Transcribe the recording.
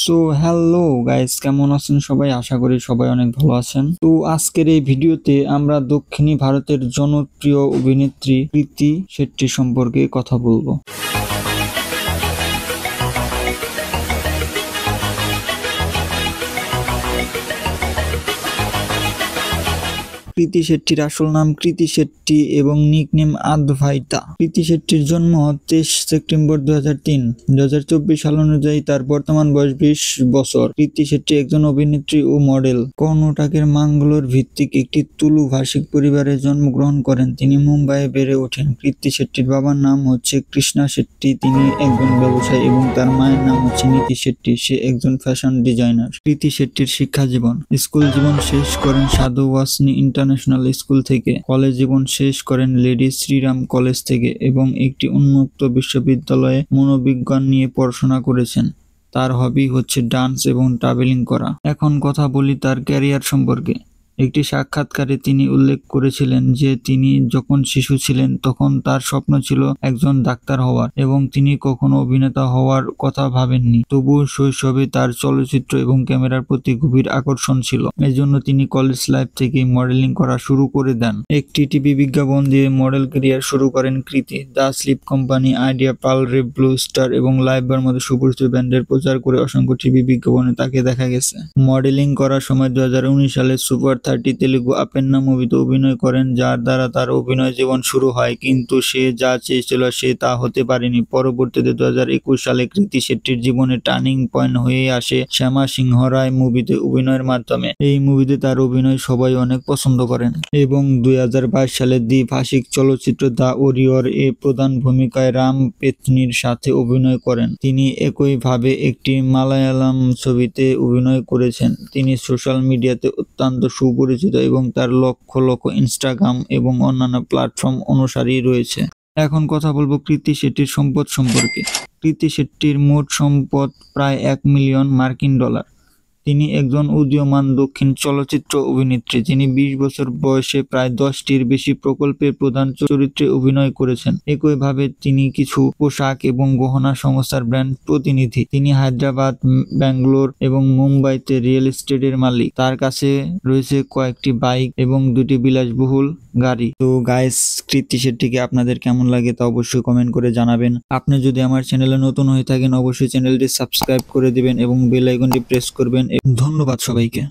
So hello guys, কেমন আছেন সবাই? আশা করি সবাই অনেক ভালো আছেন। তো আজকের এই ভিডিওতে আমরা দক্ষিণী ভারতের জনপ্রিয় অভিনেত্রী কৃতি শেট্টি সম্পর্কে কথা বলবো। কৃতি শেট্টির আসল নাম কৃতি শেট্টি এবং নিকনেম আদ্ভাইতা। কৃতি শেট্টির জন্ম 23 সেপ্টেম্বর 2003। 2024 সাল অনুযায়ী তার বর্তমান বয়স 20 বছর। কৃতি শেট্টি একজন অভিনেত্রী ও মডেল। কর্ণাটকের ম্যাঙ্গালোর ভিত্তিক একটি তুলু ভাষিক পরিবারে জন্মগ্রহণ করেন। তিনি মুম্বাইয়ে বেড়ে ওঠেন। কৃতি শেট্টির বাবার নাম হচ্ছে কৃষ্ণা শেট্টি, তিনি একজন ব্যবসায়ী, এবং তার মায়ের নাম হচ্ছে নীতি শেট্টি, সে একজন ফ্যাশন ডিজাইনার। কৃতি শেট্টির শিক্ষা জীবন: স্কুল জীবন শেষ করেন সাধু ওয়াসনি ইন্টারন্যাশনাল স্কুল থেকে। কলেজ জীবন শেষ করেন লেডি শ্রীরাম কলেজ থেকে এবং একটি উন্মুক্ত বিশ্ববিদ্যালয়ে মনোবিজ্ঞান নিয়ে পড়াশোনা করেছেন। তার হবি হচ্ছে ডান্স এবং ট্রাভেলিং করা। এখন কথা বলি তার ক্যারিয়ার সম্পর্কে। একটি সাক্ষাৎকারে তিনি উল্লেখ করেছিলেন যে তিনি যখন শিশু ছিলেন তখন তার স্বপ্ন ছিল একজন ডাক্তার হওয়ার এবং তিনি কখনো অভিনেতা হওয়ার কথা ভাবেননি। তবুও শৈশবে তার চলচ্চিত্র এবং ক্যামেরার প্রতি গভীর আকর্ষণ ছিল। এজন্য তিনি কলেজ লাইফ থেকেই মডেলিং করা শুরু করে দেন। একটি টিভি বিজ্ঞাপন দিয়ে মডেল ক্যারিয়ার শুরু করেন Kriti. The Sleep Company, Idea, Pearl, Blue Star এবং লাইফবার মতো সুপরিচিত ব্র্যান্ডের প্রচার করে অসংখ্য টিভি বিজ্ঞাপনে তাকে দেখা গেছে। মডেলিং করার সময় 2019 সালে সুপার 30 তেলুগু আপেন্না মুভিতে অভিনয় করেন, যার দ্বারা তার অভিনয় জীবন শুরু হয়, কিন্তু সে যা চেয়েছিল সে তা হতে পারেনি। পরবর্তীতে 2021 সালে কৃতি শেট্টির জীবনে টার্নিং পয়েন্ট হয়ে আসে শ্যামা সিংহ রায় মুভিতে অভিনয়ের মাধ্যমে। এই মুভিতে তার অভিনয় সবাই অনেক পছন্দ করেন এবং 2022 সালে দ্বিভাষিক চলচ্চিত্র দ্য ওয়ারিয়র এ প্রধান ভূমিকায় রাম পেতনির সাথে অভিনয় করেন। তিনি একইভাবে একটি মালায়ালাম ছবিতে অভিনয় করেছেন। তিনি সোশ্যাল মিডিয়াতে অত্যন্ত সুপরিচিত এবং তার লক্ষ লক্ষ ইনস্টাগ্রাম এবং অন্যান্য প্ল্যাটফর্ম অনুসারী রয়েছে। এখন কথা বলবো কৃতি শেট্টির সম্পদ সম্পর্কে। কৃতি শেট্টির মোট সম্পদ প্রায় $1 মিলিয়ন। তিনি একজন উদীয়মান দক্ষিণ চলচ্চিত্র অভিনেত্রী, যিনি 20 বছর বয়সে প্রায় 10টির বেশি প্রকল্পের প্রধান চরিত্রে অভিনয় করেছেন। একইভাবে তিনি কিছু পোশাক এবং গহনা সংস্থার ব্র্যান্ড প্রতিনিধি। তিনি হায়দ্রাবাদ, ব্যাঙ্গালোর এবং মুম্বাইতে রিয়েল এস্টেটের মালিক। তার কাছে রয়েছে কয়েকটি বাইক এবং 2টি বিলাসবহুল গাড়ি। তো গাইস, কৃতি শেট্টিকে আপনাদের কেমন লাগে তা অবশ্যই কমেন্ট করে জানাবেন। আপনি যদি আমার চ্যানেলে নতুন হয়ে থাকেন অবশ্যই চ্যানেলটি সাবস্ক্রাইব করে দিবেন এবং বেল আইকনটি প্রেস করবেন। ধন্যবাদ সবাইকে।